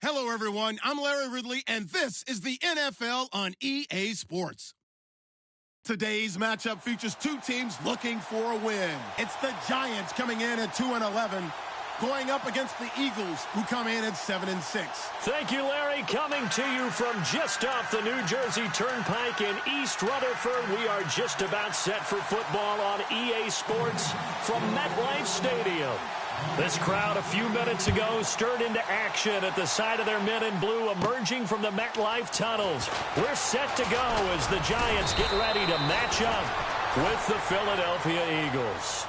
Hello, everyone. I'm Larry Ridley, and this is the NFL on EA Sports. Today's matchup features two teams looking for a win. It's the Giants coming in at 2-11, going up against the Eagles, who come in at 7-6. Thank you, Larry. Coming to you from just off the New Jersey Turnpike in East Rutherford, we are just about set for football on EA Sports from MetLife Stadium. This crowd a few minutes ago stirred into action at the side of their men in blue emerging from the MetLife tunnels. We're set to go as the Giants get ready to match up with the Philadelphia Eagles.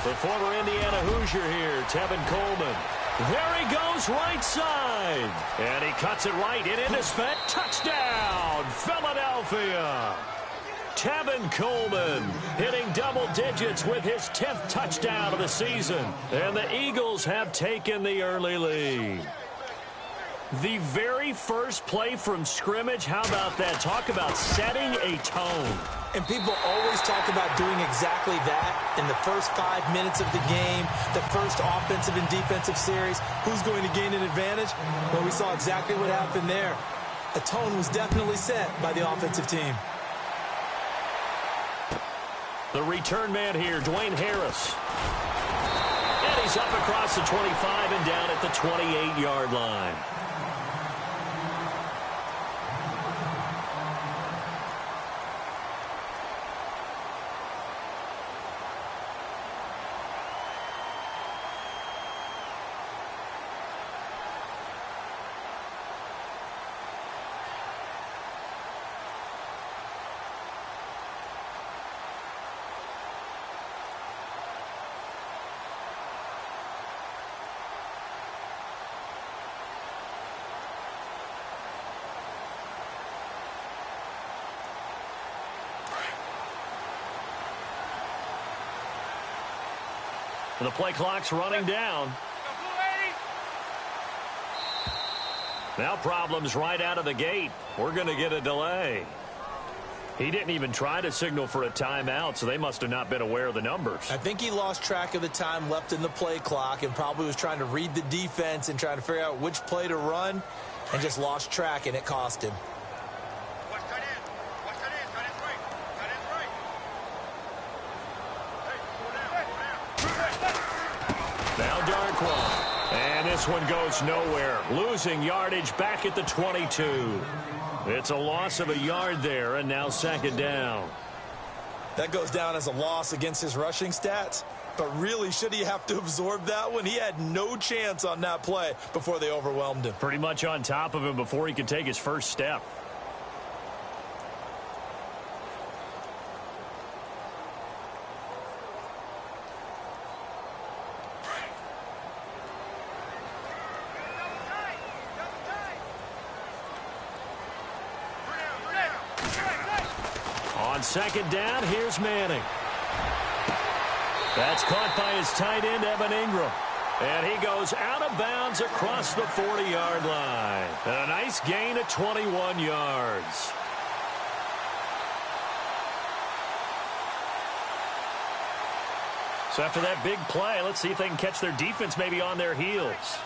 The former Indiana Hoosier here, Tevin Coleman. There he goes, right side. And he cuts it right into space. Touchdown, Philadelphia. Tevin Coleman hitting double digits with his 10th touchdown of the season. And the Eagles have taken the early lead. The very first play from scrimmage, how about that? Talk about setting a tone. And people always talk about doing exactly that in the first 5 minutes of the game, the first offensive and defensive series. Who's going to gain an advantage? Well, we saw exactly what happened there. A tone was definitely set by the offensive team. The return man here, Dwayne Harris. And he's up across the 25 and down at the 28-yard line. The play clock's running down. Now problems right out of the gate. We're going to get a delay. He didn't even try to signal for a timeout, so they must have not been aware of the numbers. I think he lost track of the time left in the play clock and probably was trying to read the defense and trying to figure out which play to run and just lost track, and it cost him. And this one goes nowhere. Losing yardage back at the 22. It's a loss of a yard there, and now second down. That goes down as a loss against his rushing stats. But really, should he have to absorb that one? He had no chance on that play before they overwhelmed him. Pretty much on top of him before he could take his first step. Second down, here's Manning. That's caught by his tight end, Evan Ingram. And he goes out of bounds across the 40-yard line. And a nice gain of 21 yards. So after that big play, let's see if they can catch their defense maybe on their heels.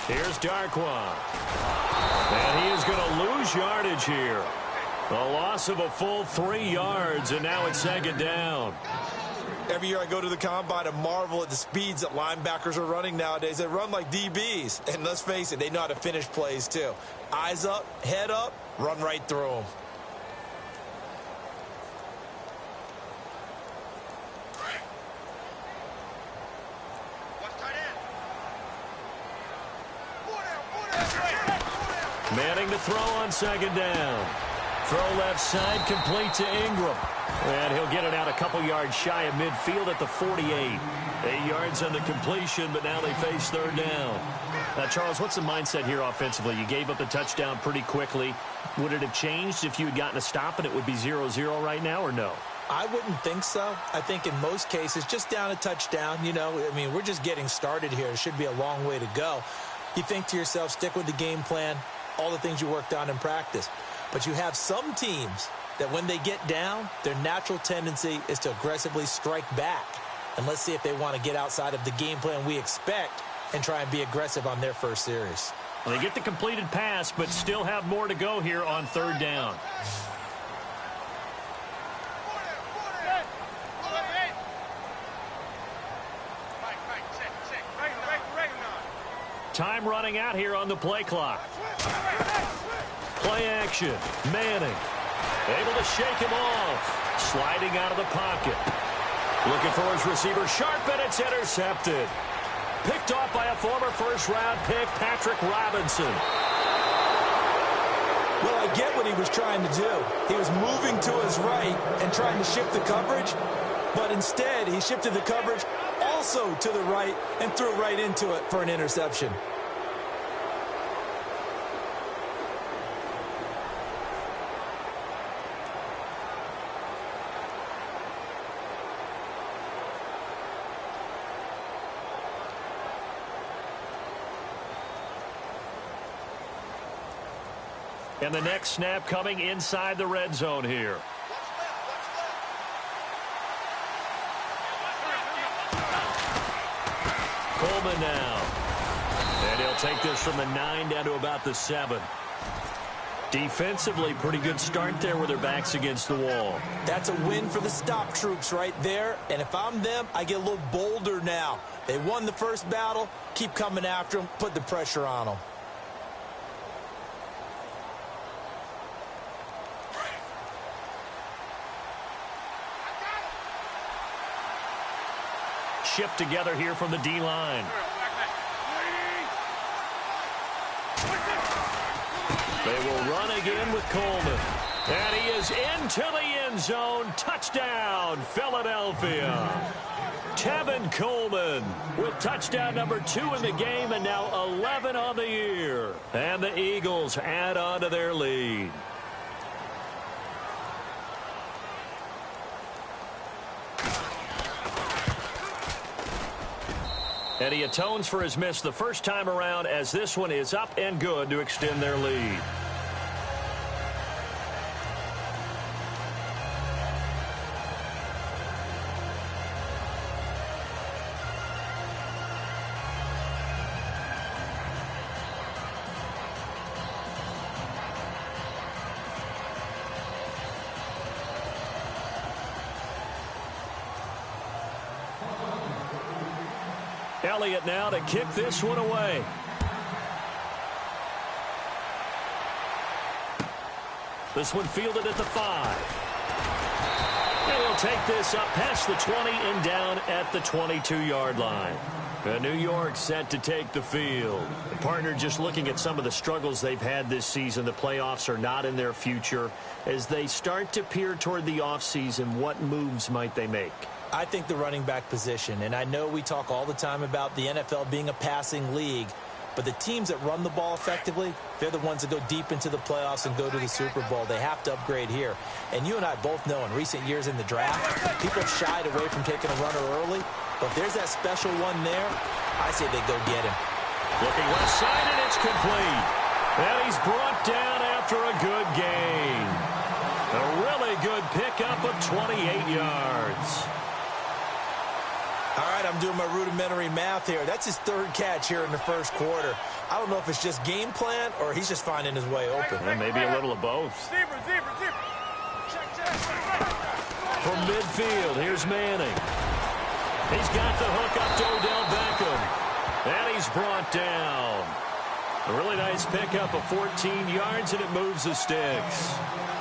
Here's Darkwa. And he is going to lose yardage here. A loss of a full 3 yards, and now it's second down. Every year I go to the combine and marvel at the speeds that linebackers are running nowadays. They run like DBs. And let's face it, they know how to finish plays too. Eyes up, head up, run right through them. Manning to throw on second down. Throw left side, complete to Ingram. And he'll get it out a couple yards shy of midfield at the 48. 8 yards on the completion, but now they face third down. Now, Charles, what's the mindset here offensively? You gave up the touchdown pretty quickly. Would it have changed if you had gotten a stop and it would be 0-0 right now, or no? I wouldn't think so. I think in most cases, just down a touchdown, you know, I mean, we're just getting started here. It should be a long way to go. You think to yourself, stick with the game plan, all the things you worked on in practice. But you have some teams that when they get down, their natural tendency is to aggressively strike back. And let's see if they want to get outside of the game plan we expect and try and be aggressive on their first series. Well, they get the completed pass, but still have more to go here on third down. Time running out here on the play clock. Play action. Manning. Able to shake him off. Sliding out of the pocket. Looking for his receiver. Sharp, and it's intercepted. Picked off by a former first-round pick, Patrick Robinson. Well, I get what he was trying to do. He was moving to his right and trying to shift the coverage, but instead he shifted the coverage also to the right and threw right into it for an interception. And the next snap coming inside the red zone here. Coleman now. And he'll take this from the 9 down to about the 7. Defensively, pretty good start there with their backs against the wall. That's a win for the stop troops right there. And if I'm them, I get a little bolder now. They won the first battle. Keep coming after them. Put the pressure on them. Shift together here from the D-line. They will run again with Coleman. And he is into the end zone. Touchdown, Philadelphia. Tevin Coleman with touchdown number 2 in the game and now 11 on the year. And the Eagles add on to their lead. And he atones for his miss the first time around as this one is up and good to extend their lead. Elliott now to kick this one away. This one fielded at the 5. And he'll take this up past the 20 and down at the 22-yard line. New York set to take the field. The partner just looking at some of the struggles they've had this season. The playoffs are not in their future. As they start to peer toward the offseason, what moves might they make? I think the running back position, and I know we talk all the time about the NFL being a passing league, but the teams that run the ball effectively, they're the ones that go deep into the playoffs and go to the Super Bowl. They have to upgrade here. And you and I both know in recent years in the draft, people have shied away from taking a runner early, but if there's that special one there, I say they go get him. Looking left side, and it's complete. And he's brought down after a good gain. A really good pickup of 28 yards. All right, I'm doing my rudimentary math here. That's his 3rd catch here in the first quarter. I don't know if it's just game plan or he's just finding his way open. And maybe a little of both. From midfield, here's Manning. He's got the hook up to Odell Beckham. And he's brought down. A really nice pickup of 14 yards, and it moves the sticks.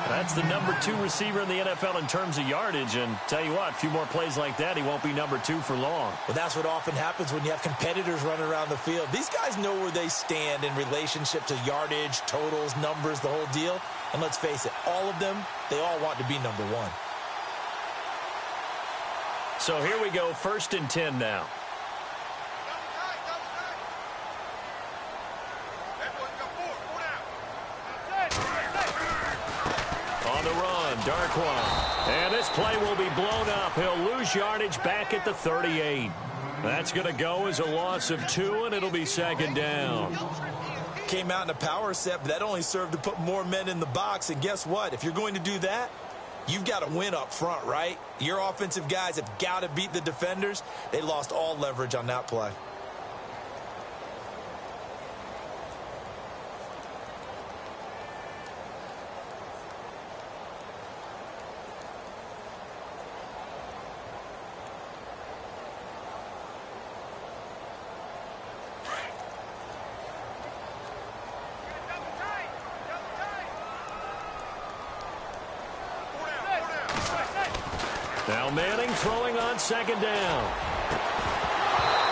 That's the number 2 receiver in the NFL in terms of yardage. And tell you what, a few more plays like that, he won't be number 2 for long. Well, that's what often happens when you have competitors running around the field. These guys know where they stand in relationship to yardage, totals, numbers, the whole deal. And let's face it, all of them, they all want to be number 1. So here we go, 1st and 10 now. On the run, Darkwan. And this play will be blown up. He'll lose yardage back at the 38. That's going to go as a loss of 2, and it'll be 2nd down. Came out in a power set, but that only served to put more men in the box. And guess what? If you're going to do that, you've got to win up front, right? Your offensive guys have got to beat the defenders. They lost all leverage on that play. Now Manning throwing on 2nd down.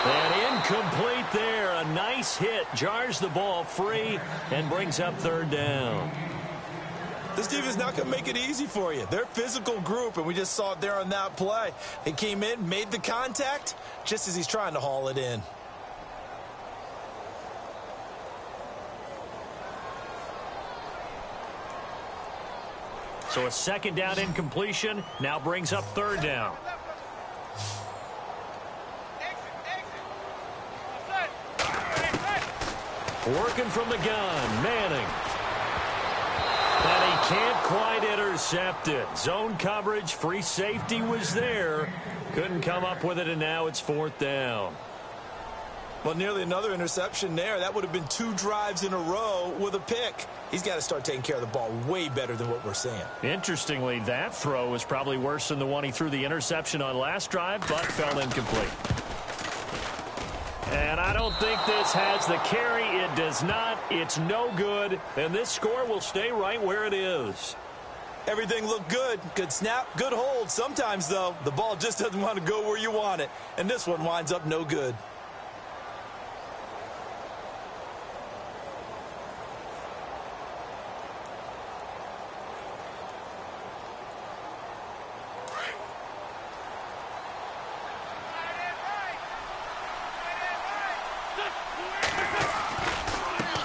And incomplete there. A nice hit. Jars the ball free and brings up 3rd down. This defense is not going to make it easy for you. They're a physical group, and we just saw it there on that play. They came in, made the contact, just as he's trying to haul it in. So a 2nd down incompletion now brings up 3rd down. Working from the gun, Manning. And he can't quite intercept it. Zone coverage, free safety was there. Couldn't come up with it, and now it's 4th down. Well, nearly another interception there. That would have been 2 drives in a row with a pick. He's got to start taking care of the ball way better than what we're seeing. Interestingly, that throw was probably worse than the one he threw the interception on last drive, but fell incomplete. And I don't think this has the carry. It does not. It's no good. And this score will stay right where it is. Everything looked good. Good snap, good hold. Sometimes, though, the ball just doesn't want to go where you want it. And this one winds up no good.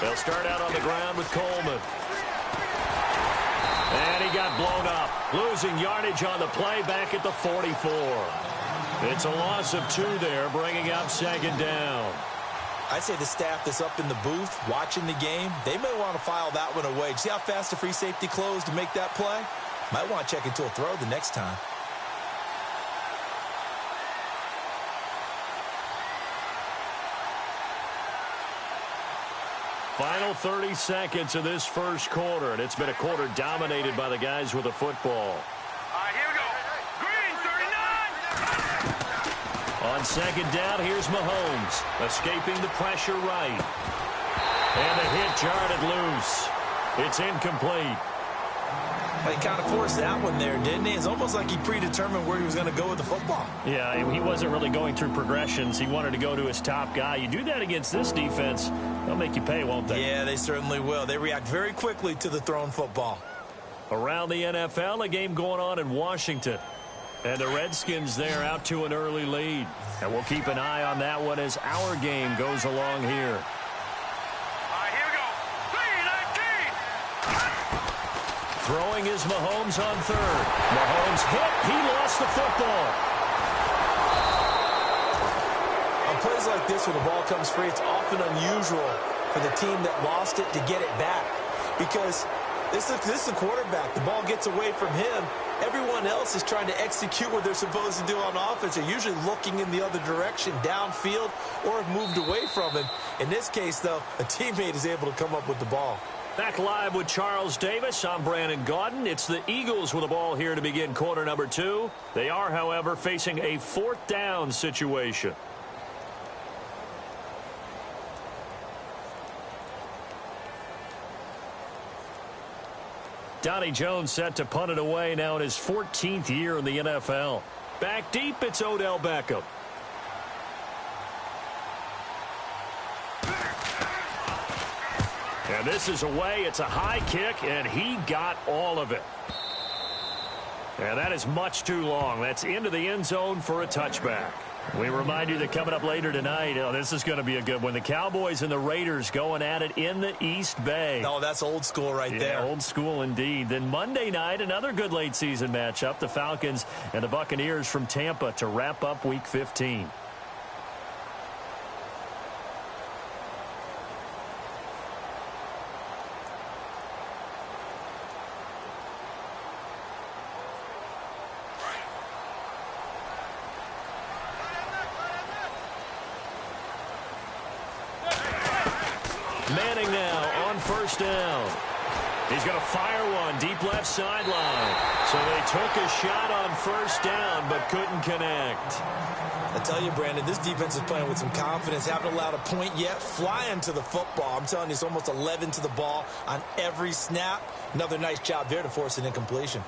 They'll start out on the ground with Coleman. And he got blown up. Losing yardage on the play back at the 44. It's a loss of 2 there, bringing up 2nd down. I'd say the staff that's up in the booth watching the game, they may want to file that one away. See how fast the free safety closed to make that play? Might want to check into a throw the next time. Final 30 seconds of this first quarter, and it's been a quarter dominated by the guys with the football. All right, here we go. Green, 39. On 2nd down, here's Mahomes, escaping the pressure right. And the hit jarred it loose. It's incomplete. He kind of forced that one there, didn't he? It's almost like he predetermined where he was going to go with the football. Yeah, he wasn't really going through progressions. He wanted to go to his top guy. You do that against this defense, they'll make you pay, won't they? Yeah, they certainly will. They react very quickly to the thrown football. Around the NFL, a game going on in Washington. And the Redskins there out to an early lead. And we'll keep an eye on that one as our game goes along here. Throwing is Mahomes on 3rd. Mahomes hit. He lost the football. On plays like this where the ball comes free, it's often unusual for the team that lost it to get it back. Because this is the quarterback. The ball gets away from him. Everyone else is trying to execute what they're supposed to do on offense. They're usually looking in the other direction, downfield, or have moved away from him. In this case, though, a teammate is able to come up with the ball. Back live with Charles Davis. I'm Brandon Gaudin. It's the Eagles with the ball here to begin quarter number 2. They are, however, facing a 4th down situation. Donnie Jones set to punt it away now in his 14th year in the NFL. Back deep, it's Odell Beckham. And this is away. It's a high kick, and he got all of it. And that is much too long. That's into the end zone for a touchback. We remind you that coming up later tonight, this is going to be a good one. The Cowboys and the Raiders going at it in the East Bay. Oh, that's old school right there. Yeah, old school indeed. Then Monday night, another good late season matchup. The Falcons and the Buccaneers from Tampa to wrap up Week 15. Manning now on first down. He's going to fire one deep left sideline. So they took a shot on first down but couldn't connect. I tell you, Brandon, this defense is playing with some confidence. Haven't allowed a point yet. Flying to the football. I'm telling you, it's almost 11 to the ball on every snap. Another nice job there to force an incompletion.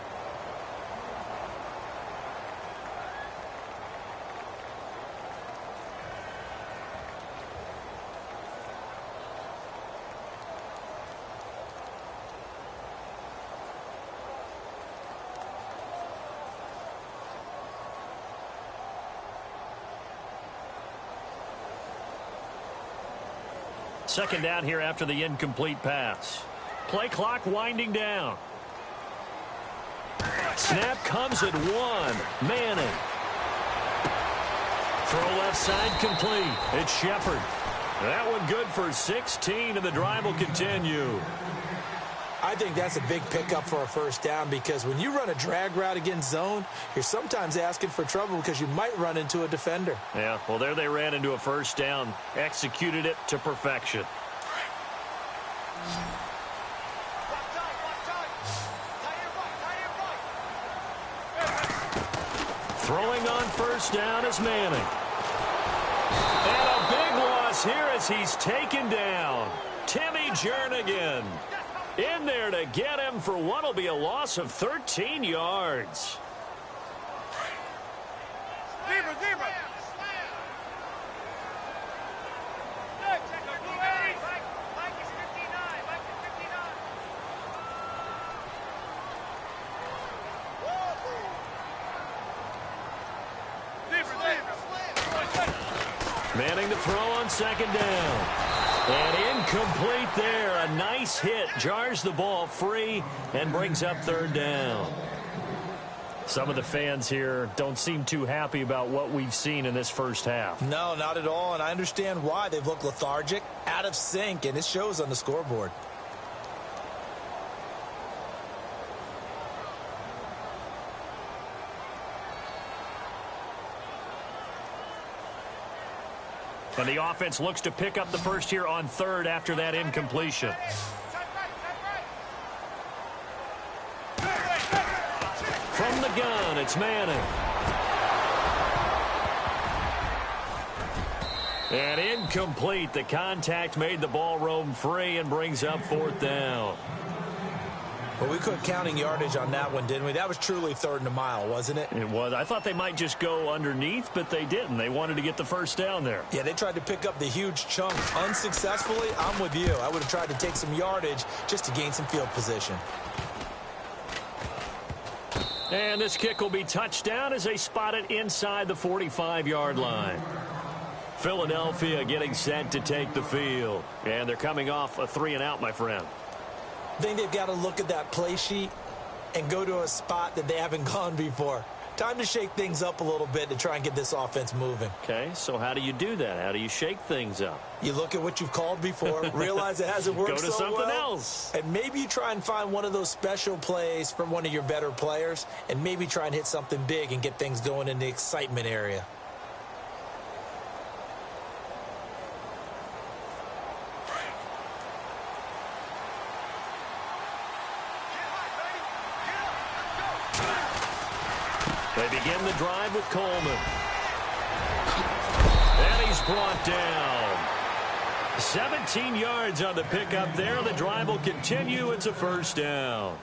Second down here after the incomplete pass. Play clock winding down. Snap comes at 1. Manning. Throw left side complete. It's Shepard. That one good for 16, and the drive will continue. I think that's a big pickup for a first down because when you run a drag route against zone, you're sometimes asking for trouble because you might run into a defender. Yeah, well, there they ran into a first down. Executed it to perfection. Throwing on first down is Manning. And a big loss here as he's taken down. Timmy Jernigan in there to get him for what will be a loss of 13 yards. Zebra. Manning to throw on second down. And incomplete there. A nice hit. Jars the ball free and brings up third down. Some of the fans here don't seem too happy about what we've seen in this first half. No, not at all. And I understand why. They've looked lethargic, out of sync, and it shows on the scoreboard. And the offense looks to pick up the first here on third after that incompletion. From the gun, it's Manning. And incomplete. The contact made the ball roam free and brings up fourth down. Well, we quit counting yardage on that one, didn't we? That was truly third and a mile, wasn't it? It was. I thought they might just go underneath, but they didn't. They wanted to get the first down there. Yeah, they tried to pick up the huge chunk unsuccessfully. I'm with you. I would have tried to take some yardage just to gain some field position. And this kick will be touched down as they spot it inside the 45-yard line. Philadelphia getting set to take the field. And they're coming off a 3-and-out, my friend. I think they've got to look at that play sheet and go to a spot that they haven't gone before. Time to shake things up a little bit to try and get this offense moving. Okay, so how do you do that? How do you shake things up? You look at what you've called before, realize it hasn't worked so well. Go to something else. And maybe you try and find one of those special plays from one of your better players, and maybe try and hit something big and get things going in the excitement area. They begin the drive with Coleman. And he's brought down. 17 yards on the pickup there. The drive will continue. It's a first down.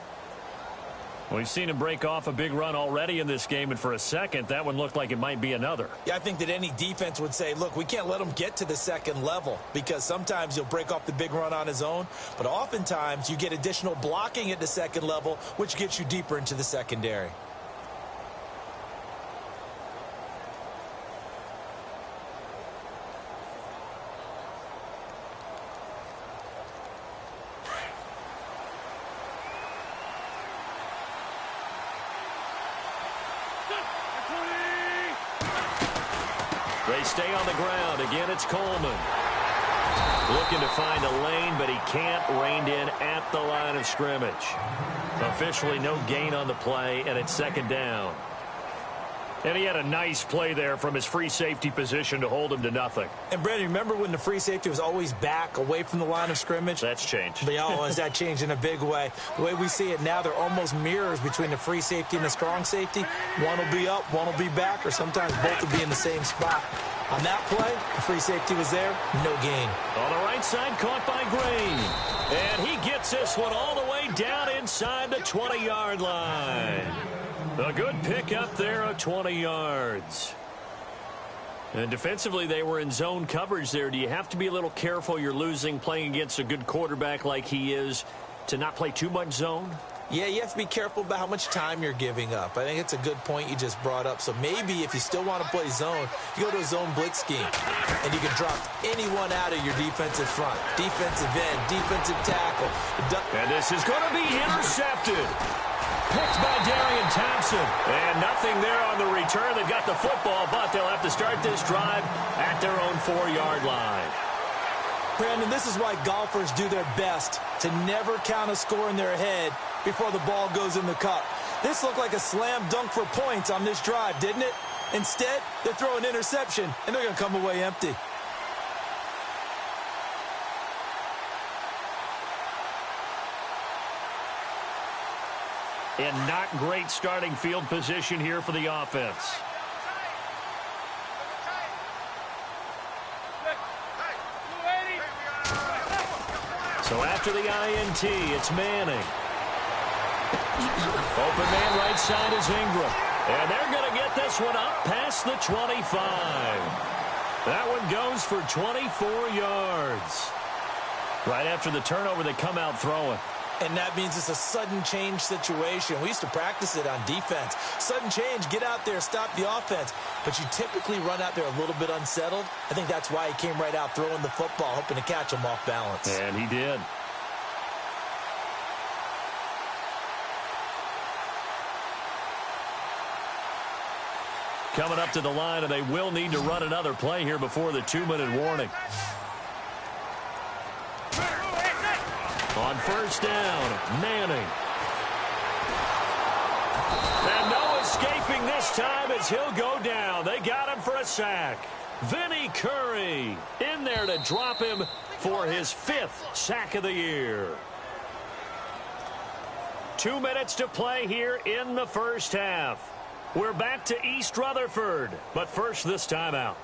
We've seen him break off a big run already in this game, and for a second, that one looked like it might be another. Yeah, I think that any defense would say, look, we can't let him get to the second level, because sometimes he'll break off the big run on his own, but oftentimes you get additional blocking at the second level, which gets you deeper into the secondary. They stay on the ground. Again, it's Coleman. Looking to find a lane, but he can't. Reined in at the line of scrimmage. Officially no gain on the play, and it's second down. And he had a nice play there from his free safety position to hold him to nothing. And, Brandon, remember when the free safety was always back away from the line of scrimmage? That's changed. But, has that changed in a big way? The way we see it now, they're almost mirrors between the free safety and the strong safety. One will be up, one will be back, or sometimes both will be in the same spot. On that play, the free safety was there, no gain. On the right side, caught by Green. And he gets this one all the way down inside the 20-yard line. A good pick up there at 20 yards. And defensively, they were in zone coverage there. Do you have to be a little careful? You're losing, playing against a good quarterback like he is, to not play too much zone? Yeah, you have to be careful about how much time you're giving up. I think it's a good point you just brought up. So maybe if you still want to play zone, you go to a zone blitz scheme, and you can drop anyone out of your defensive front. Defensive end, defensive tackle. And this is going to be intercepted. Picked by Darian Thompson. And nothing there on the return. They've got the football, but they'll have to start this drive at their own 4-yard line. Brandon, this is why golfers do their best to never count a score in their head before the ball goes in the cup. This looked like a slam dunk for points on this drive, didn't it? Instead, they throw an interception, and they're going to come away empty. And not great starting field position here for the offense. So after the INT, it's Manning. Open man right side is Ingram. And they're going to get this one up past the 25. That one goes for 24 yards. Right after the turnover, they come out throwing. And that means it's a sudden change situation. We used to practice it on defense. Sudden change, get out there, stop the offense. But you typically run out there a little bit unsettled. I think that's why he came right out throwing the football, hoping to catch him off balance. And he did. Coming up to the line, and they will need to run another play here before the 2-minute warning. On first down, Manning. And no escaping this time as he'll go down. They got him for a sack. Vinny Curry in there to drop him for his 5th sack of the year. 2 minutes to play here in the first half. We're back to East Rutherford, but first this timeout.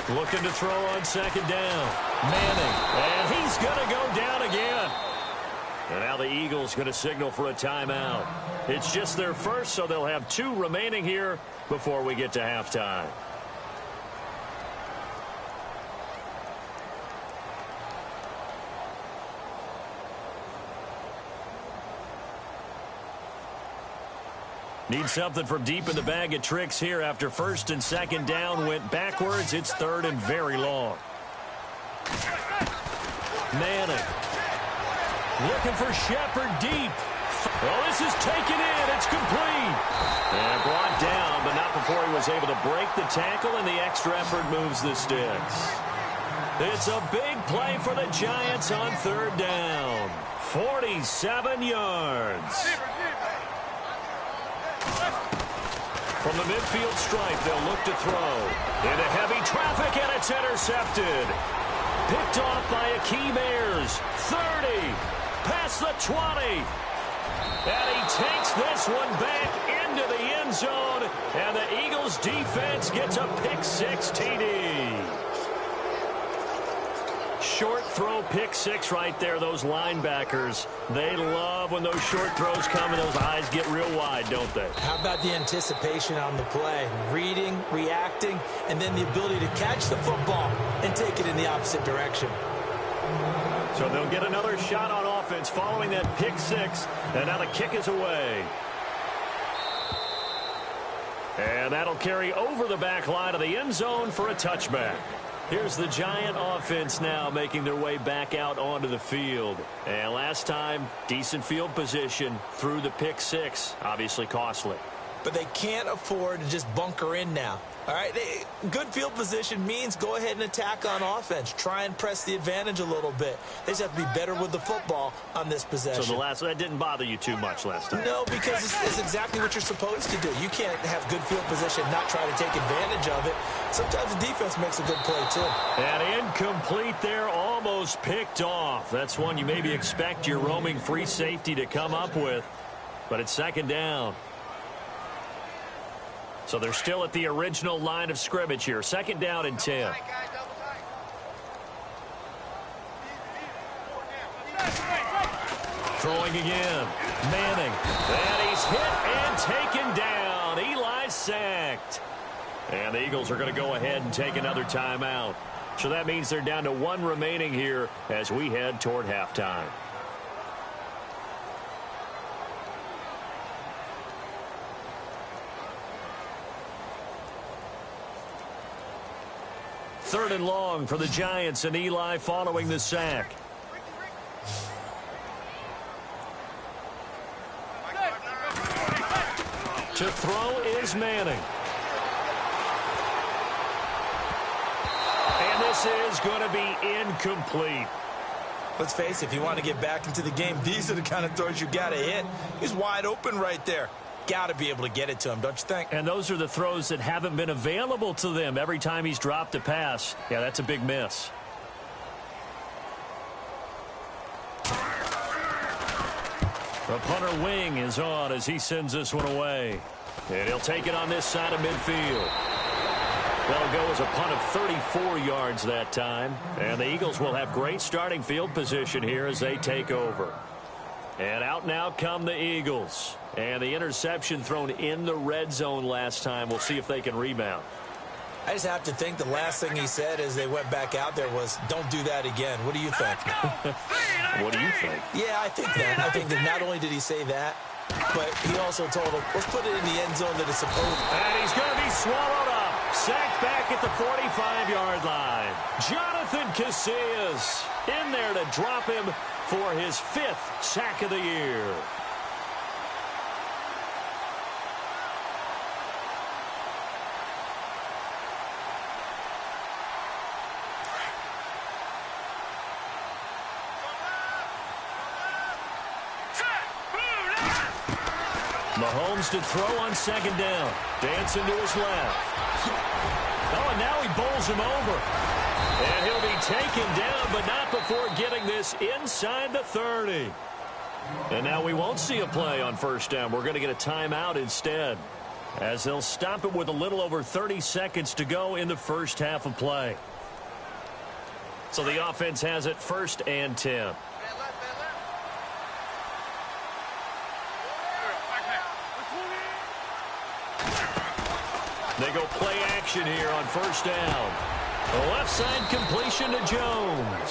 Looking to throw on second down. Manning, and he's going to go down again. And now the Eagles going to signal for a timeout. It's just their first, so they'll have 2 remaining here before we get to halftime. Need something from deep in the bag of tricks here after first and second down went backwards. It's third and very long. Manning. Looking for Shepard deep. Well, this is taken in. It's complete. And brought down, but not before he was able to break the tackle, and the extra effort moves the sticks. It's a big play for the Giants on third down. 47 yards. From the midfield stripe, they'll look to throw. Into heavy traffic, and it's intercepted. Picked off by Akeem Ayers. 30. Past the 20. And he takes this one back into the end zone. And the Eagles defense gets a pick-6 TD. Short throw pick-6 right there. Those linebackers, they love when those short throws come and those eyes get real wide, don't they? How about the anticipation on the play? Reading, reacting, and then the ability to catch the football and take it in the opposite direction. So they'll get another shot on offense following that pick-6, and now the kick is away. And that'll carry over the back line of the end zone for a touchback. Here's the Giant offense now making their way back out onto the field. And last time, decent field position through the pick-6, obviously costly. But they can't afford to just bunker in now. All right, good field position means go ahead and attack on offense. Try and press the advantage a little bit. They just have to be better with the football on this possession. So that didn't bother you too much last time? No, because it's exactly what you're supposed to do. You can't have good field position, not try to take advantage of it. Sometimes the defense makes a good play, too. And incomplete there, almost picked off. That's one you maybe expect your roaming free safety to come up with. But it's second down. So they're still at the original line of scrimmage here. Second down and 10. Throwing again. Manning. And he's hit and taken down. Eli sacked. And the Eagles are going to go ahead and take another timeout. So that means they're down to one remaining here as we head toward halftime. Third and long for the Giants, and Eli following the sack. To throw is Manning. And this is going to be incomplete. Let's face it, if you want to get back into the game, these are the kind of throws you got to hit. He's wide open right there. Got to be able to get it to him, don't you think? And those are the throws that haven't been available to them every time he's dropped a pass. Yeah, that's a big miss. The punter wing is on as he sends this one away. And he'll take it on this side of midfield. That'll go as a punt of 34 yards that time. And the Eagles will have great starting field position here as they take over. And out now come the Eagles. And the interception thrown in the red zone last time. We'll see if they can rebound. I just have to think the last thing he said as they went back out there was, don't do that again. What do you think? What do you think? Yeah, I think that. I think that not only did he say that, but he also told him, let's put it in the end zone that it's supposed to. And he's going to be swallowed up. Sacked back at the 45-yard line. Jonathan Casillas in there to drop him for his 5th sack of the year. Mahomes to throw on second down. Dancing to his left. Oh, and now he bowls him over. And he'll be taken down, but not before getting this inside the 30. And now we won't see a play on first down. We're going to get a timeout instead, as they'll stop it with a little over 30 seconds to go in the first half of play. So the offense has it 1st and 10. They go play action here on first down. The left side completion to Jones.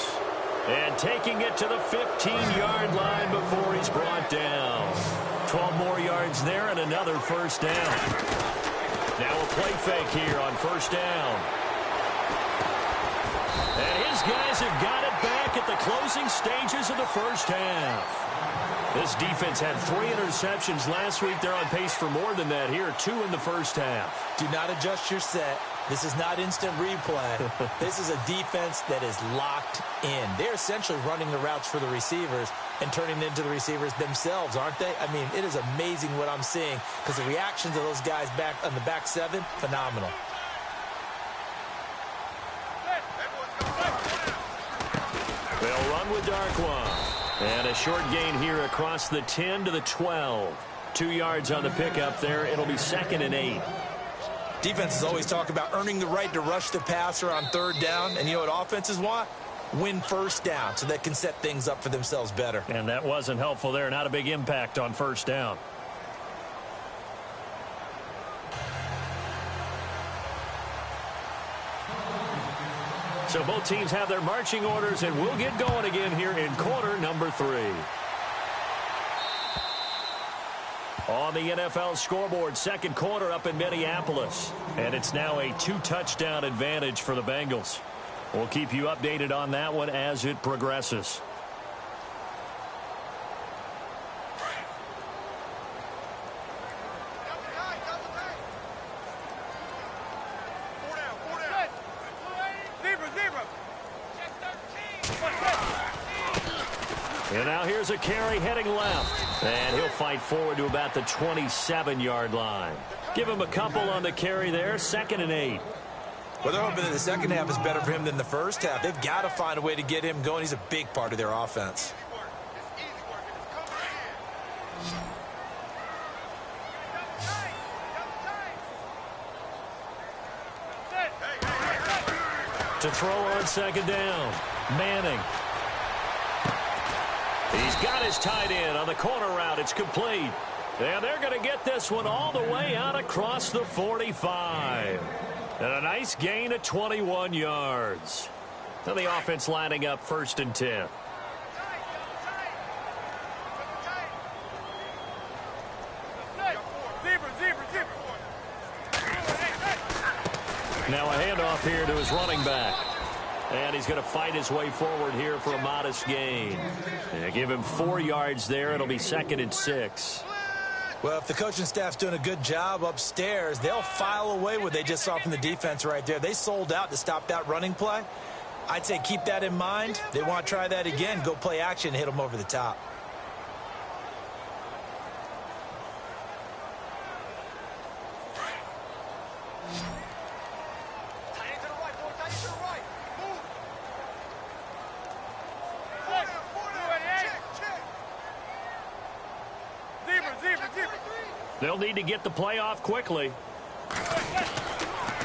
And taking it to the 15-yard line before he's brought down. 12 more yards there and another first down. Now a play fake here on first down. And his guys have got it back at the closing stages of the first half. This defense had 3 interceptions last week. They're on pace for more than that here. 2 in the first half. Do not adjust your set. This is not instant replay. This is a defense that is locked in. They're essentially running the routes for the receivers and turning into the receivers themselves, aren't they? I mean, it is amazing what I'm seeing because the reactions of those guys back on the back 7, phenomenal. They'll run with Darkwa. And a short gain here across the 10 to the 12. 2 yards on the pickup there. It'll be 2nd and 8. Defenses always talk about earning the right to rush the passer on 3rd down. And you know what offenses want? Win 1st down so they can set things up for themselves better. And that wasn't helpful there. Not a big impact on 1st down. So both teams have their marching orders, and we'll get going again here in quarter number 3. On the NFL scoreboard, 2nd quarter up in Minneapolis. And it's now a 2-touchdown advantage for the Bengals. We'll keep you updated on that one as it progresses. And now here's a carry heading left. And he'll fight forward to about the 27-yard line. Give him a couple on the carry there. 2nd and 8. Well, they're hoping that the second half is better for him than the first half. They've got to find a way to get him going. He's a big part of their offense. To throw on 2nd down. Manning. He's got his tight end on the corner route. It's complete. And they're going to get this one all the way out across the 45. And a nice gain of 21 yards. Now the offense lining up 1st and 10. Now a handoff here to his running back. And he's going to fight his way forward here for a modest gain. And give him 4 yards there. It'll be 2nd and 6. Well, if the coaching staff's doing a good job upstairs, they'll file away what they just saw from the defense right there. They sold out to stop that running play. I'd say keep that in mind. They want to try that again. Go play action, hit them over the top. They'll need to get the play off quickly.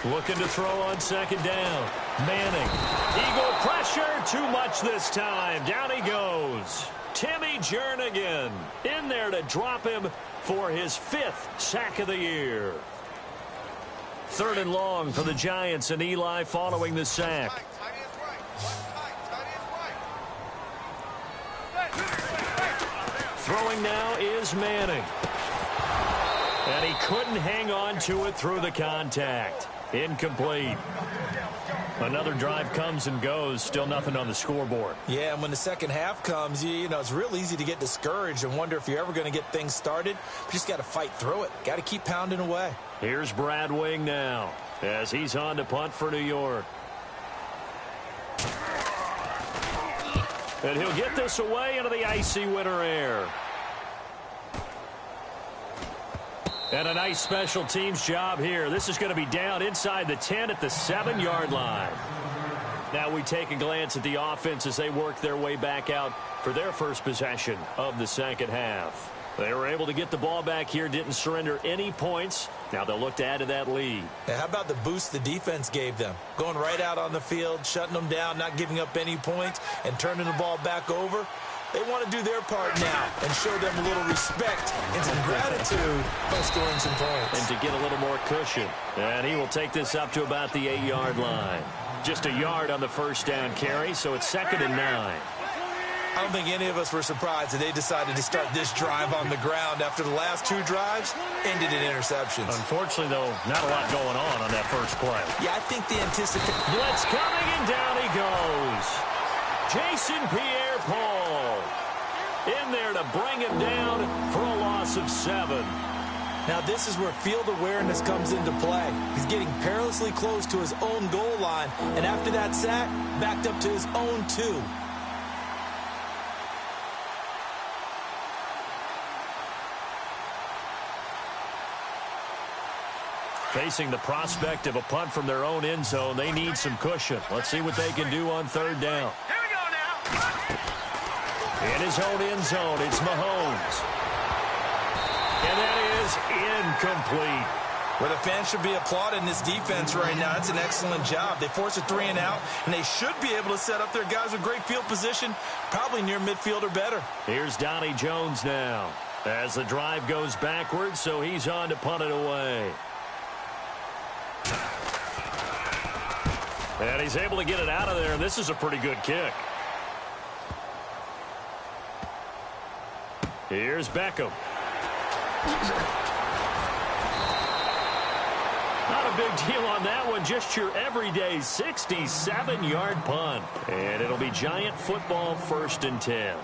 Looking to throw on 2nd down. Manning. Eagle pressure. Too much this time. Down he goes. Timmy Jernigan in there to drop him for his 5th sack of the year. 3rd and long for the Giants, and Eli following the sack. Throwing now is Manning. And he couldn't hang on to it through the contact. Incomplete. Another drive comes and goes. Still nothing on the scoreboard. Yeah, and when the second half comes, you know, it's real easy to get discouraged and wonder if you're ever going to get things started. You just got to fight through it. Got to keep pounding away. Here's Brad Wing now as he's on to punt for New York. And he'll get this away into the icy winter air. And a nice special teams job here. This is going to be down inside the 10 at the 7-yard line. Now we take a glance at the offense as they work their way back out for their first possession of the second half. They were able to get the ball back here, didn't surrender any points. Now they'll look to add to that lead. Now, how about the boost the defense gave them? Going right out on the field, shutting them down, not giving up any points, and turning the ball back over. They want to do their part now and show them a little respect and some gratitude by scoring some points. And to get a little more cushion. And he will take this up to about the 8-yard line. Just a yard on the first down carry, so it's 2nd and 9. I don't think any of us were surprised that they decided to start this drive on the ground after the last 2 drives ended in interceptions. Unfortunately, though, not a lot going on that first play. Yeah, I think the anticipation. Blitz coming, and down he goes. Jason Pierre-Paul in there to bring him down for a loss of 7. Now this is where field awareness comes into play. He's getting perilously close to his own goal line, and after that sack, backed up to his own 2. Facing the prospect of a punt from their own end zone, they need some cushion. Let's see what they can do on 3rd down. Here we go now. In his own end zone, it's Mahomes. And that is incomplete. Well, the fans should be applauding this defense right now. That's an excellent job. They force a 3 and out, and they should be able to set up their guys with great field position, probably near midfield or better. Here's Donnie Jones now as the drive goes backwards, so he's on to punt it away. And he's able to get it out of there. This is a pretty good kick. Here's Beckham. Not a big deal on that one. Just your everyday 67-yard punt. And it'll be Giant football 1st and 10.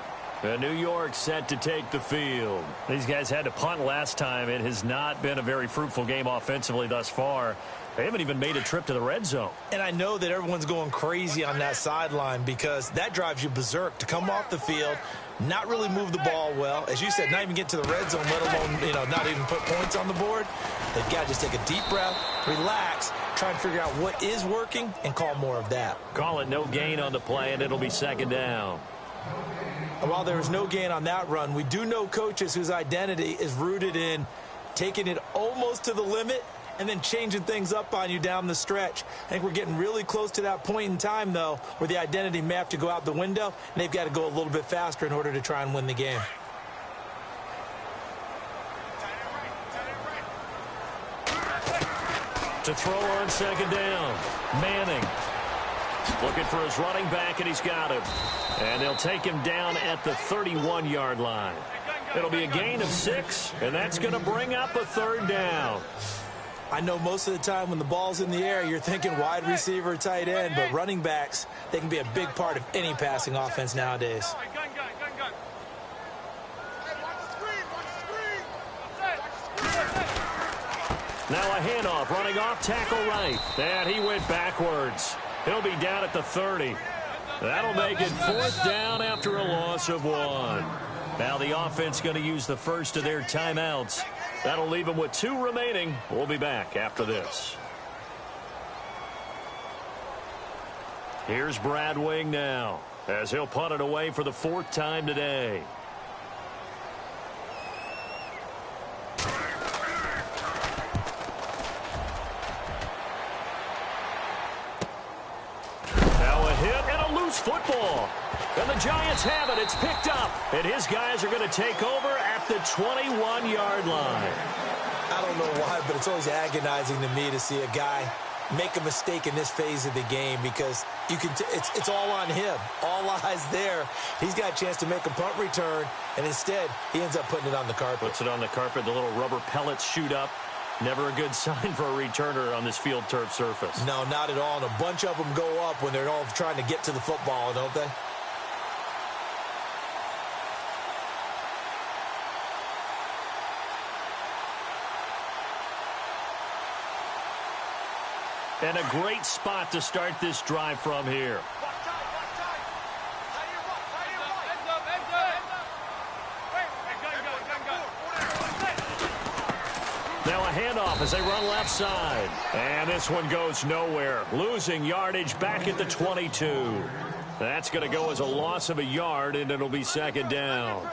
New York set to take the field. These guys had to punt last time. It has not been a very fruitful game offensively thus far. They haven't even made a trip to the red zone. And I know that everyone's going crazy on that sideline because that drives you berserk to come off the field, not really move the ball well. As you said, not even get to the red zone, let alone, not even put points on the board. They've got to just take a deep breath, relax, try and figure out what is working, and call more of that. Call it no gain on the play, and it'll be 2nd down. And while there was no gain on that run, we do know coaches whose identity is rooted in taking it almost to the limit and then changing things up on you down the stretch. I think we're getting really close to that point in time, though, where the identity may have to go out the window, and they've got to go a little bit faster in order to try and win the game. To throw on 2nd down, Manning. Looking for his running back, and he's got him. And they'll take him down at the 31-yard line. It'll be a gain of 6, and that's going to bring up a 3rd down. I know most of the time when the ball's in the air, you're thinking wide receiver, tight end, but running backs, they can be a big part of any passing offense nowadays. Now a handoff, running off tackle right. And he went backwards. He'll be down at the 30. That'll make it 4th down after a loss of 1. Now the offense going to use the first of their timeouts. That'll leave them with 2 remaining. We'll be back after this. Here's Brad Wing now as he'll punt it away for the 4th time today. Now a hit and a loose football. And the Giants have it. It's picked up. And his guys are going to take over at the 21-yard line. I don't know why, but it's always agonizing to me to see a guy make a mistake in this phase of the game because you can it's all on him. All eyes there. He's got a chance to make a punt return, and instead he ends up putting it on the carpet. Puts it on the carpet. The little rubber pellets shoot up. Never a good sign for a returner on this field turf surface. No, not at all. And a bunch of them go up when they're all trying to get to the football, don't they? And a great spot to start this drive from here. Now a handoff as they run left side. And this one goes nowhere. Losing yardage back at the 22. That's going to go as a loss of a yard, and it'll be 2nd down.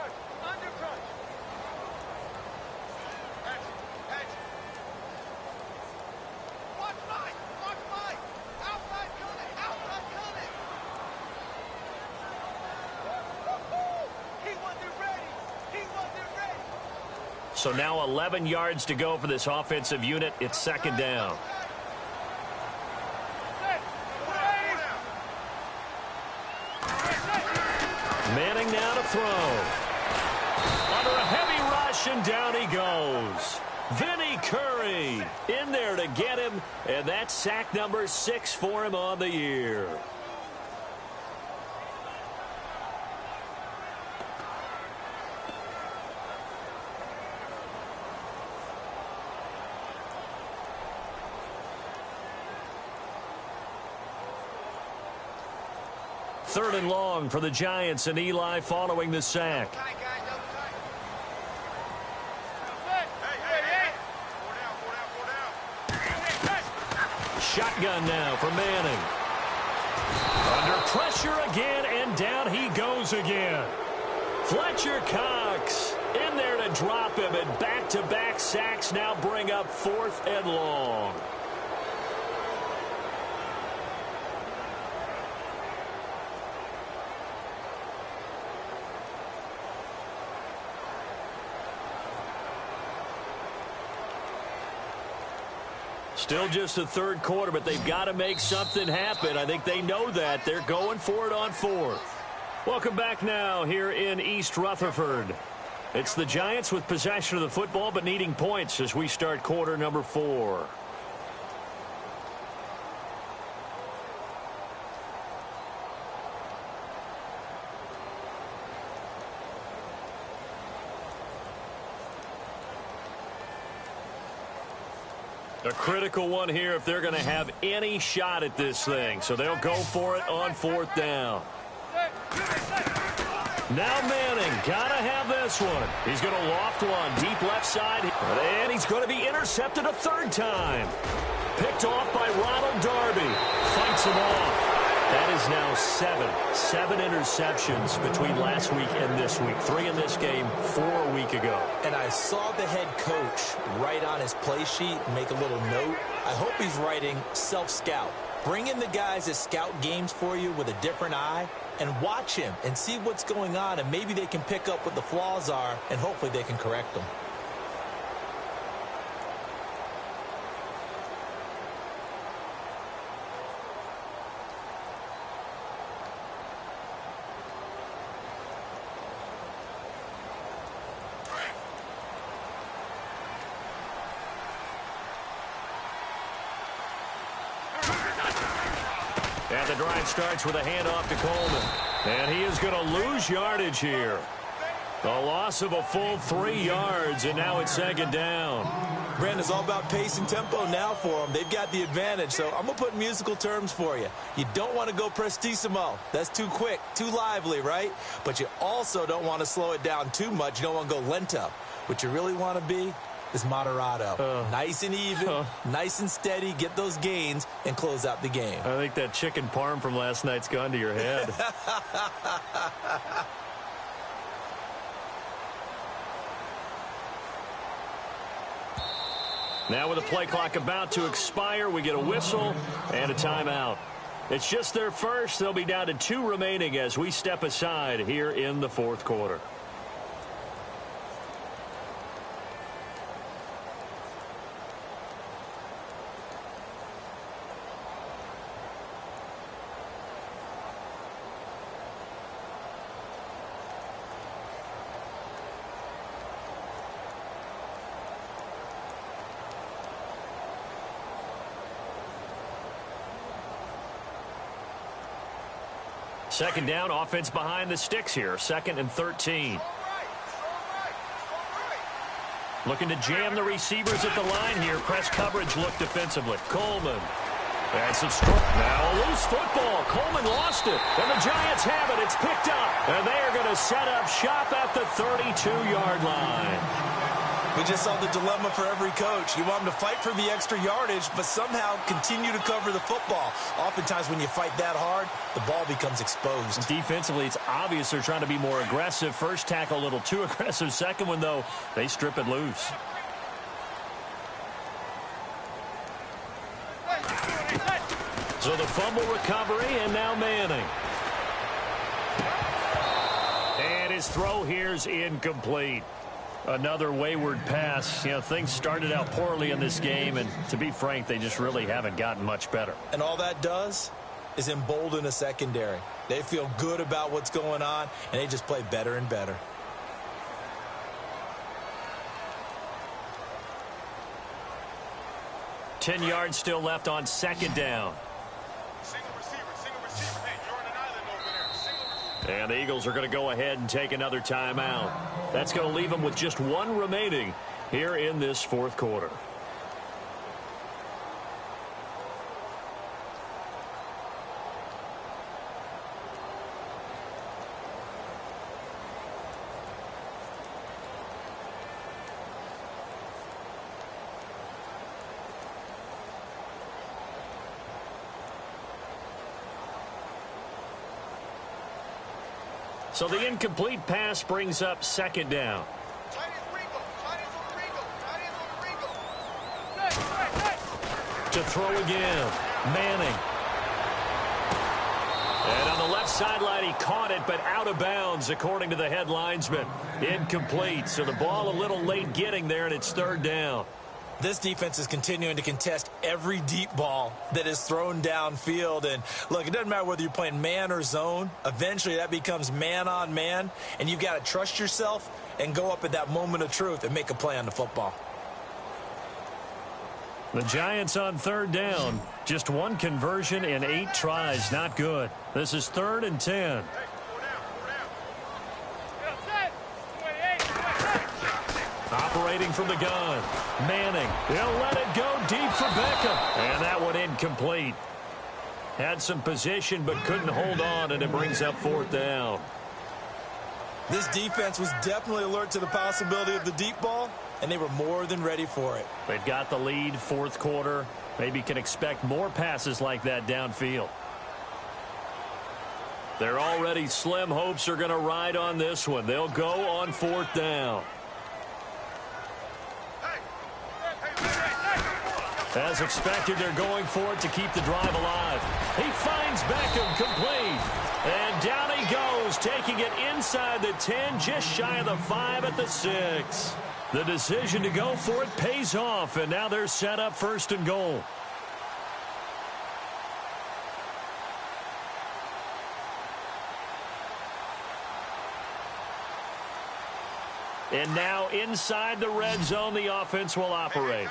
So now 11 yards to go for this offensive unit. It's 2nd down. Manning now to throw. Under a heavy rush, and down he goes. Vinny Curry in there to get him, and that's sack number 6 for him on the year. Third and long for the Giants, and Eli following the sack. Shotgun now for Manning. Under pressure again, and down he goes again. Fletcher Cox in there to drop him, and back-to-back sacks now bring up 4th and long. Still just the third quarter, but they've got to make something happen. I think they know that. They're going for it on 4th. Welcome back now here in East Rutherford. It's the Giants with possession of the football, but needing points as we start quarter number 4. A critical one here if they're going to have any shot at this thing. So they'll go for it on 4th down. Now Manning, gotta have this one. He's going to loft one deep left side, and he's going to be intercepted a 3rd time. Picked off by Ronald Darby. Fights him off. That is now 7 interceptions between last week and this week. 3 in this game, 4 a week ago. And I saw the head coach write on his play sheet, make a little note. I hope he's writing self-scout. Bring in the guys that scout games for you with a different eye and watch him and see what's going on, and maybe they can pick up what the flaws are, and hopefully they can correct them. And the drive starts with a handoff to Coleman. And he is going to lose yardage here. A loss of a full 3 yards, and now it's 2nd down. Brandon, it's all about pace and tempo now for them. They've got the advantage, so I'm going to put musical terms for you. You don't want to go prestissimo. That's too quick, too lively, right? But you also don't want to slow it down too much. You don't want to go lento. What you really want to be is moderato. Nice and even, nice and steady, get those gains, and close out the game. I think that chicken parm from last night's gone to your head. Now with the play clock about to expire, we get a whistle and a timeout. It's just their first. They'll be down to 2 remaining as we step aside here in the 4th quarter. Second down, offense behind the sticks here. 2nd and 13. Looking to jam the receivers at the line here. Press coverage look defensively. Coleman. And some now a loose football. Coleman lost it. And the Giants have it. It's picked up. And they are going to set up shop at the 32-yard line. We just saw the dilemma for every coach. You want them to fight for the extra yardage, but somehow continue to cover the football. Oftentimes when you fight that hard, the ball becomes exposed. Defensively, it's obvious they're trying to be more aggressive. First tackle a little too aggressive. Second one, though, they strip it loose. So the fumble recovery, and now Manning. And his throw here's incomplete. Another wayward pass. You know, things started out poorly in this game, and to be frank, they just really haven't gotten much better. And all that does is embolden a secondary. They feel good about what's going on, and they just play better and better. Ten yards still left on 2nd down. Single receiver. Hey, you're on an island over there. Single receiver. And the Eagles are going to go ahead and take another timeout. That's going to leave them with just 1 remaining here in this 4th quarter. So the incomplete pass brings up second down. To throw again, Manning. And on the left sideline, he caught it, but out of bounds, according to the head linesman. Incomplete, so the ball a little late getting there, and it's third down. This defense is continuing to contest every deep ball that is thrown downfield. And, look, it doesn't matter whether you're playing man or zone. Eventually, that becomes man on man, and you've got to trust yourself and go up at that moment of truth and make a play on the football. The Giants on third down. Just one conversion in 8 tries. Not good. This is 3rd and 10. Operating from the gun. Manning. He'll let it go deep for Beckham. And that one incomplete. Had some position but couldn't hold on, and it brings up 4th down. This defense was definitely alert to the possibility of the deep ball, and they were more than ready for it. They've got the lead, 4th quarter. Maybe can expect more passes like that downfield. Their already slim hopes are going to ride on this one. They'll go on 4th down. As expected, they're going for it to keep the drive alive. He finds Beckham complete. And down he goes, taking it inside the 10, just shy of the 5 at the 6. The decision to go for it pays off, and now they're set up 1st and goal. And now inside the red zone, the offense will operate.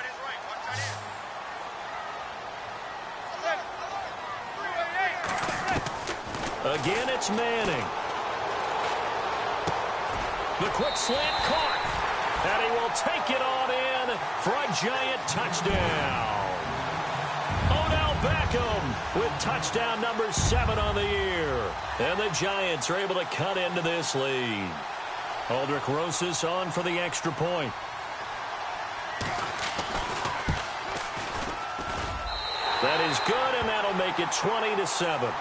Again, it's Manning. The quick slant caught. And he will take it on in for a Giant touchdown. Odell Beckham with touchdown number 7 on the year. And the Giants are able to cut into this lead. Aldrich Rosas on for the extra point. That is good, and that'll make it 20-7.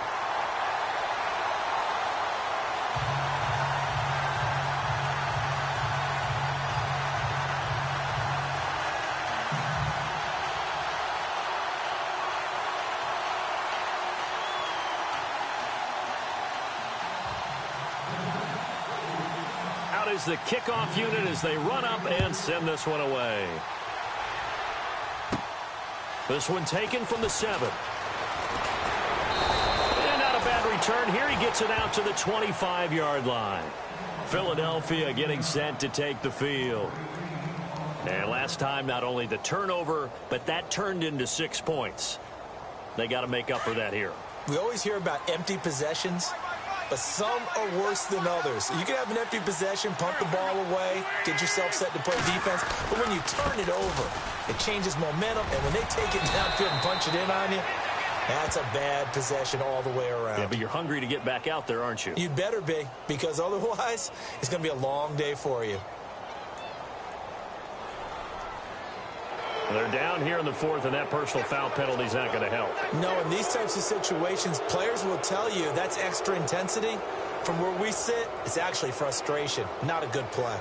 Is the kickoff unit as they run up and send this one away. This one taken from the 7. And not a bad return here. He gets it out to the 25-yard line. Philadelphia getting set to take the field. And last time, not only the turnover, but that turned into 6 points. They got to make up for that here. We always hear about empty possessions, but some are worse than others. You can have an empty possession, punt the ball away, get yourself set to play defense, but when you turn it over, it changes momentum, and when they take it downfield and punch it in on you, that's a bad possession all the way around. Yeah, but you're hungry to get back out there, aren't you? You'd better be, because otherwise, it's going to be a long day for you. They're down here in the 4th, and that personal foul penalty is not going to help. No, in these types of situations, players will tell you that's extra intensity. From where we sit, it's actually frustration, not a good play.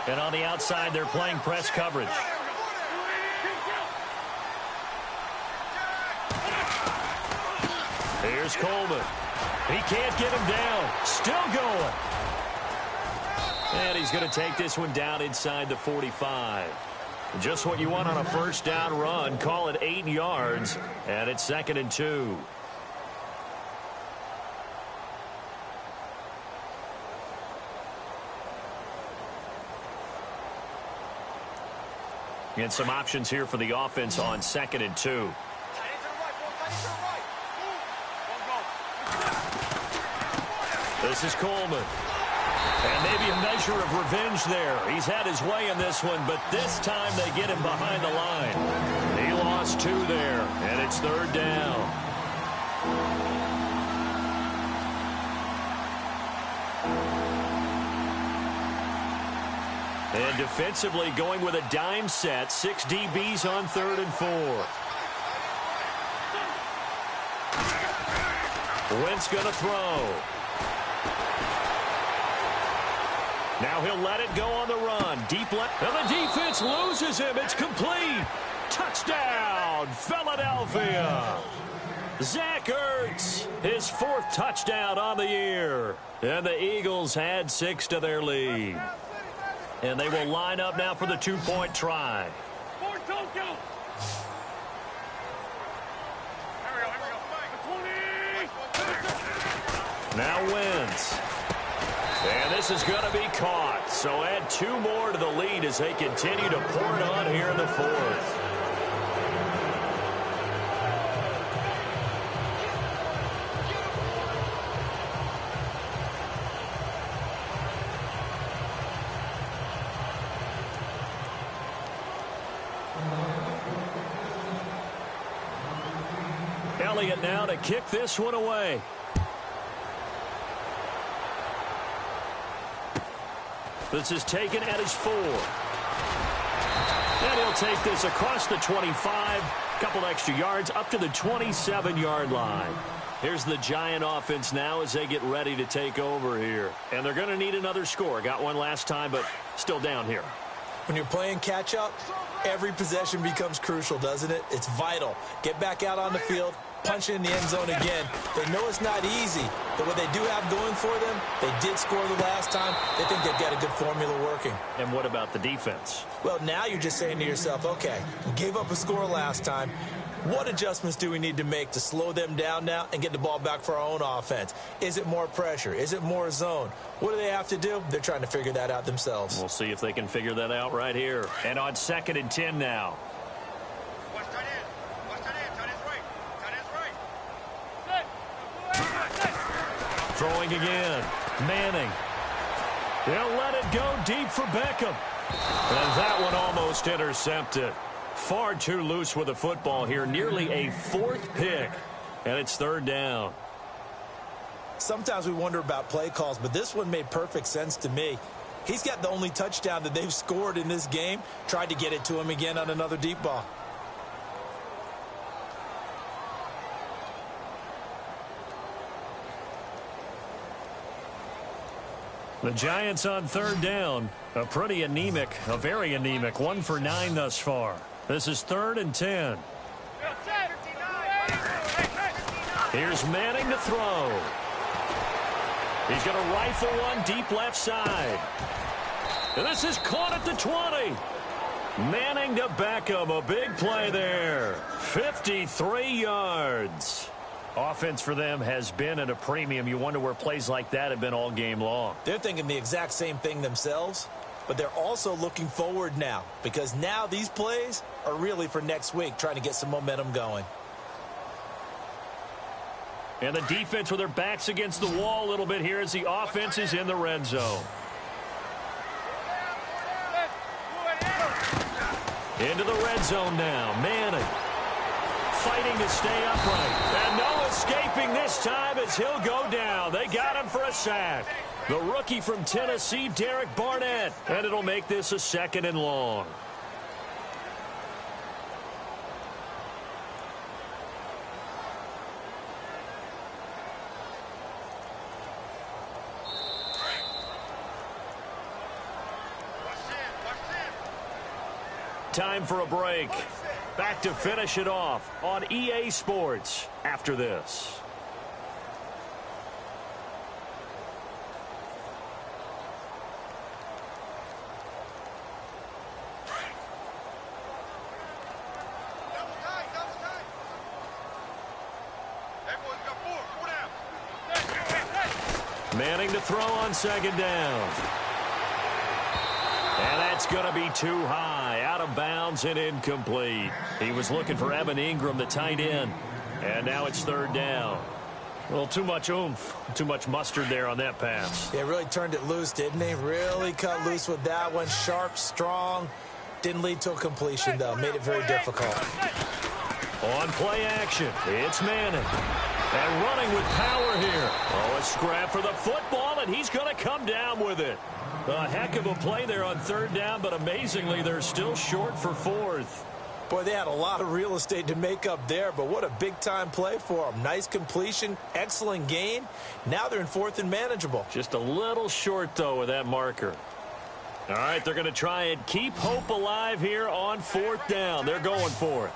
And on the outside, they're playing press coverage. Here's Coleman. He can't get him down. Still going. And he's going to take this one down inside the 45. Just what you want on a first down run. Call it 8 yards. And it's 2nd and 2. And some options here for the offense on 2nd and 2. This is Coleman. And maybe a measure of revenge there. He's had his way in this one, but this time they get him behind the line. He lost 2 there, and it's 3rd down. And defensively going with a dime set. 6 DBs on 3rd and 4. Wentz going to throw. Now he'll let it go on the run. Deep left. And the defense loses him. It's complete. Touchdown, Philadelphia. Zach Ertz, his 4th touchdown on the year. And the Eagles add 6 to their lead. And they will line up now for the 2-point try. Now Wentz. And this is going to be caught. So add 2 more to the lead as they continue to pour it on here in the 4th. Elliott now to kick this one away. This is taken at his 4. And he'll take this across the 25. Couple extra yards up to the 27-yard line. Here's the Giant offense now as they get ready to take over here. And they're going to need another score. Got one last time, but still down here. When you're playing catch-up, every possession becomes crucial, doesn't it? It's vital. Get back out on the field, punch it in the end zone again. They know it's not easy, but what they do have going for them, they did score the last time. They think they've got a good formula working. And what about the defense? Well, now you're just saying to yourself, okay, we gave up a score last time. What adjustments do we need to make to slow them down now and get the ball back for our own offense? Is it more pressure? Is it more zone? What do they have to do? They're trying to figure that out themselves. We'll see if they can figure that out right here. And on 2nd and 10 now. Watch tight end. Watch tight end. Tight end's right. Tight end's right. Throwing again. Manning. They'll let it go deep for Beckham. And that one almost intercepted. Far too loose with the football here. Nearly a 4th pick. And it's 3rd down. Sometimes we wonder about play calls, but this one made perfect sense to me. He's got the only touchdown that they've scored in this game. Tried to get it to him again on another deep ball. The Giants on 3rd down. A very anemic 1 for 9 thus far. This is 3rd and 10. Here's Manning to throw. He's going to rifle one deep left side. And this is caught at the 20. Manning to Beckham. A big play there. 53 yards. Offense for them has been at a premium. You wonder where plays like that have been all game long. They're thinking the exact same thing themselves, but they're also looking forward now because now these plays are really for next week, trying to get some momentum going. And the defense with their backs against the wall a little bit here as the offense is in the red zone. Into the red zone now. Manning fighting to stay upright. And no escaping this time as he'll go down. They got him for a sack. The rookie from Tennessee, Derek Barnett. And it'll make this a 2nd and long. Time for a break. Back to finish it off on EA Sports after this. Manning to throw on 2nd down. And that's going to be too high, out of bounds and incomplete. He was looking for Evan Ingram, the tight end. And now it's 3rd down. Well, too much oomph, too much mustard there on that pass. Yeah, really turned it loose, didn't he? Really cut loose with that one. Sharp, strong. Didn't lead to a completion, though. Made it very difficult. On play action, it's Manning. And running with power here. Oh, A scrap for the football, and he's going to come down with it. A heck of a play there on third down, but amazingly, they're still short for fourth. Boy, they had a lot of real estate to make up there, but what a big-time play for them. Nice completion, excellent gain. Now they're in fourth and manageable. Just a little short, though, with that marker. All right, they're going to try and keep hope alive here on fourth down. They're going for it.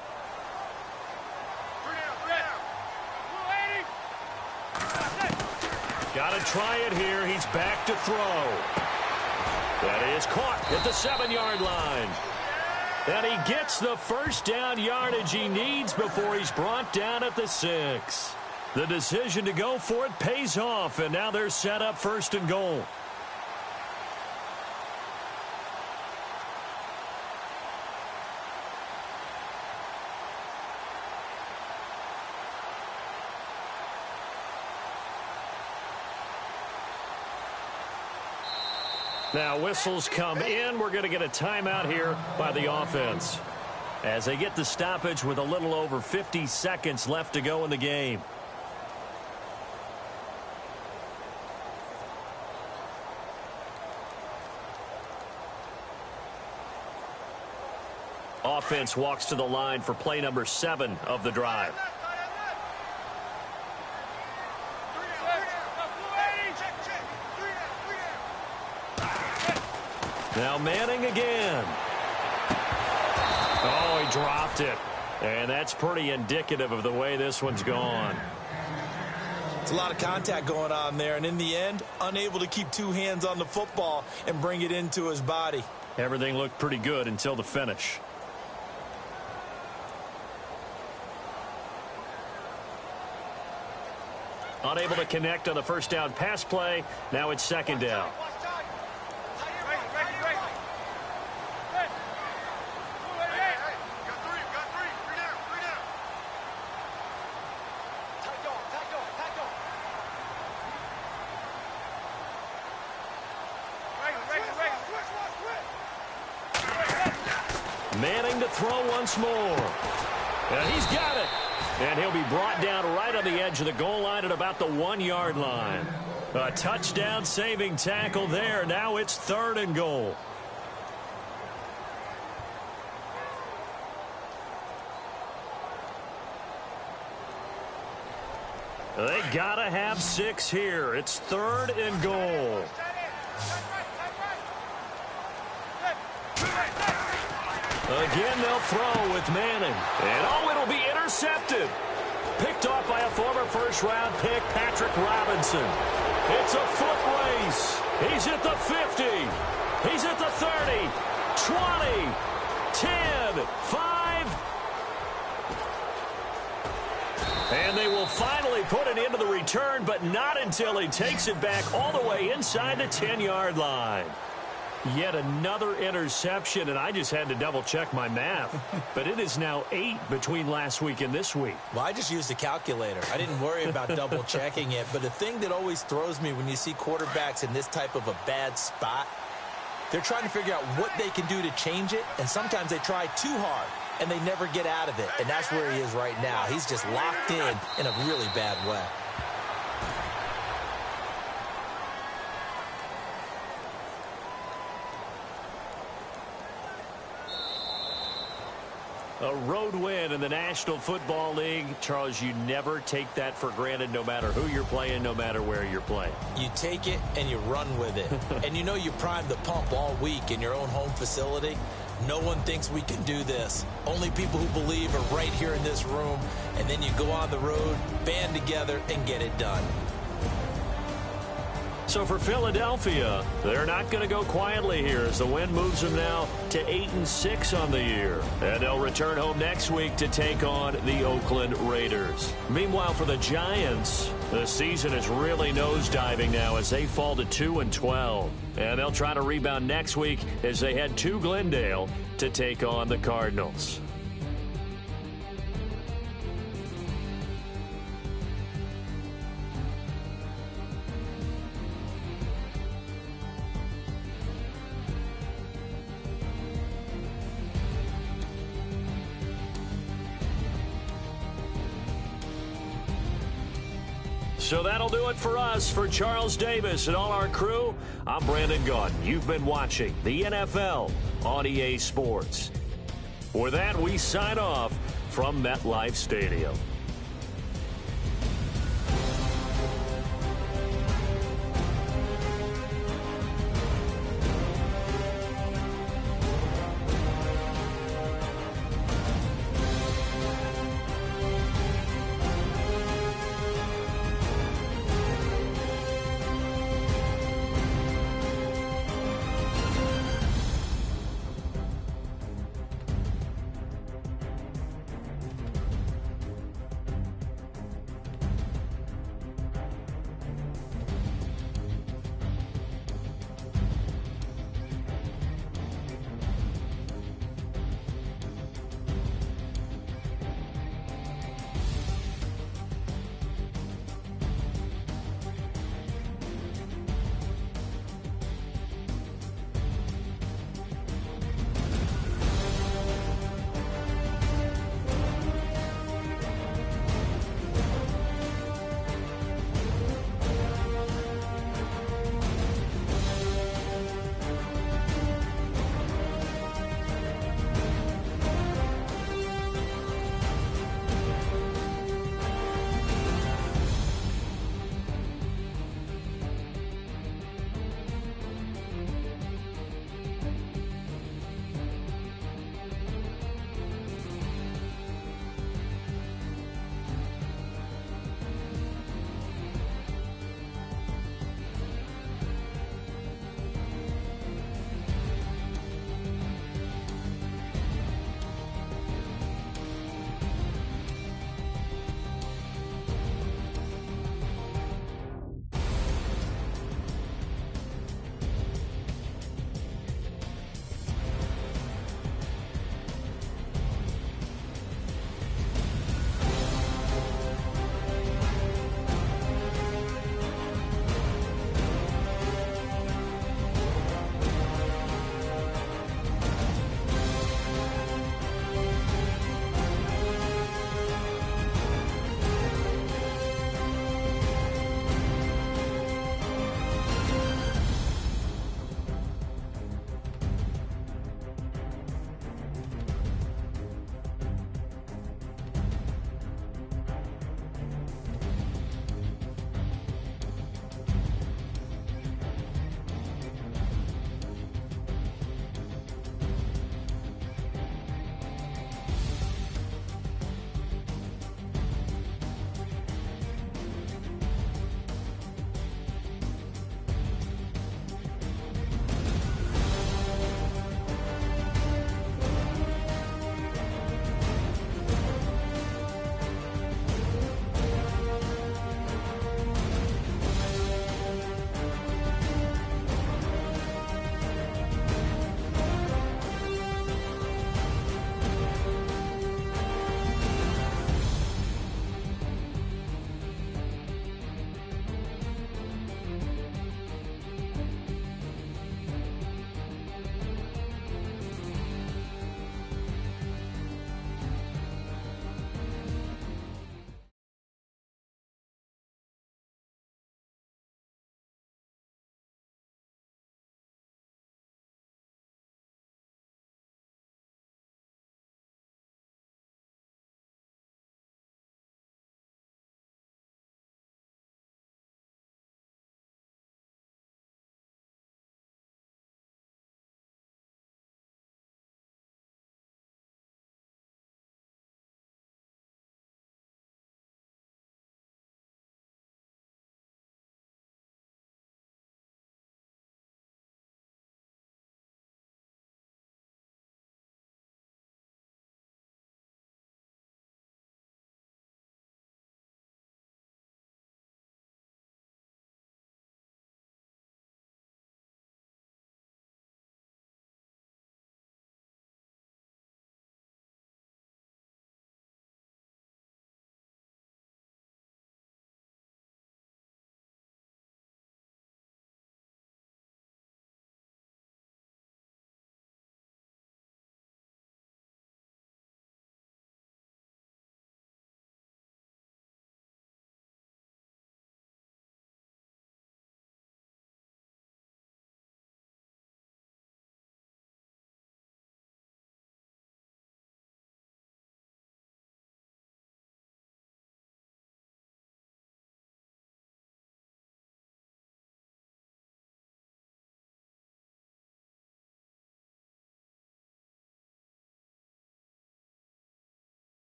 Got to try it here. He's back to throw. That is caught at the 7-yard line. And he gets the first down yardage he needs before he's brought down at the 6. The decision to go for it pays off, and now they're set up first and goal. Now whistles come in. We're going to get a timeout here by the offense as they get the stoppage with a little over 50 seconds left to go in the game. Offense walks to the line for play number 7 of the drive. Now Manning again. Oh, he dropped it. And that's pretty indicative of the way this one's gone. It's a lot of contact going on there, and in the end, unable to keep two hands on the football and bring it into his body. Everything looked pretty good until the finish. Unable to connect on the first down pass play. Now it's second down. Manning to throw once more. And he's got it. And he'll be brought down right on the edge of the goal line at about the 1-yard line. A touchdown saving tackle there. Now it's third and goal. They gotta have 6 here. It's third and goal. Again, they'll throw with Manning. And oh, it'll be intercepted. Picked off by a former first-round pick, Patrick Robinson. It's a foot race. He's at the 50. He's at the 30, 20, 10, 5. And they will finally put it into the return, but not until he takes it back all the way inside the 10-yard line. Yet another interception, and I just had to double-check my math. But it is now 8 between last week and this week. Well, I just used a calculator. I didn't worry about double-checking it. But the thing that always throws me when you see quarterbacks in this type of a bad spot, they're trying to figure out what they can do to change it, and sometimes they try too hard, and they never get out of it. And that's where he is right now. He's just locked in a really bad way. A road win in the National Football League. Charles, you never take that for granted no matter who you're playing, no matter where you're playing. You take it and you run with it. And you know you primed the pump all week in your own home facility. No one thinks we can do this. Only people who believe are right here in this room. And then you go on the road, band together, and get it done. So for Philadelphia, they're not going to go quietly here as the win moves them now to 8-6 on the year. And they'll return home next week to take on the Oakland Raiders. Meanwhile, for the Giants, the season is really nosediving now as they fall to 2-12. And they'll try to rebound next week as they head to Glendale to take on the Cardinals. So that'll do it for us. For Charles Davis and all our crew, I'm Brandon Gaudin. You've been watching the NFL on EA Sports. For that, we sign off from MetLife Stadium.